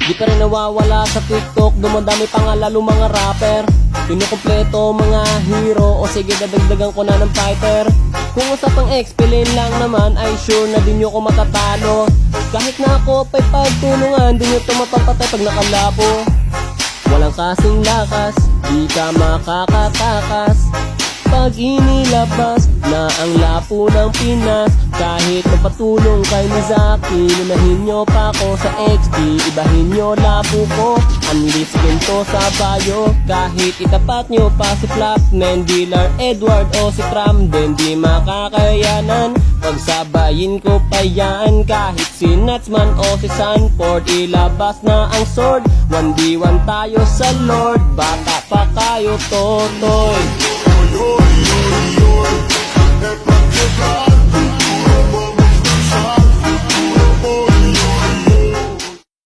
Di pa rin nawawala sa TikTok, dumadami pa nga lalo mga rapper. Kinukumpleto mga hero, o sige dadagdagan ko na ng fighter. Kung usapang XP lane lang naman, ay sure na din nyo ko matatalo. Kahit na ako pa'y pagtulungan, di nyo to mapapatay pag nakalapo. Walang kasing lakas, di ka makakatakas pag inilabas na ang lapo ng Pinas. Kahit mapatulong kay Mizaki, lunahin nyo pa ako sa XP, ibahin nyo lapo ko. Unleash ginto sa bayo, kahit itapat nyo pa si Flapman, Dealer, Edward o si Tram, din di makakayanan. Pagsabayin ko pa yan, kahit si Natsman o si Sanford, ilabas na ang sword. 1v1 tayo sa Lord, bata pa kayo, Totoy. Oy, oy, oy, oy,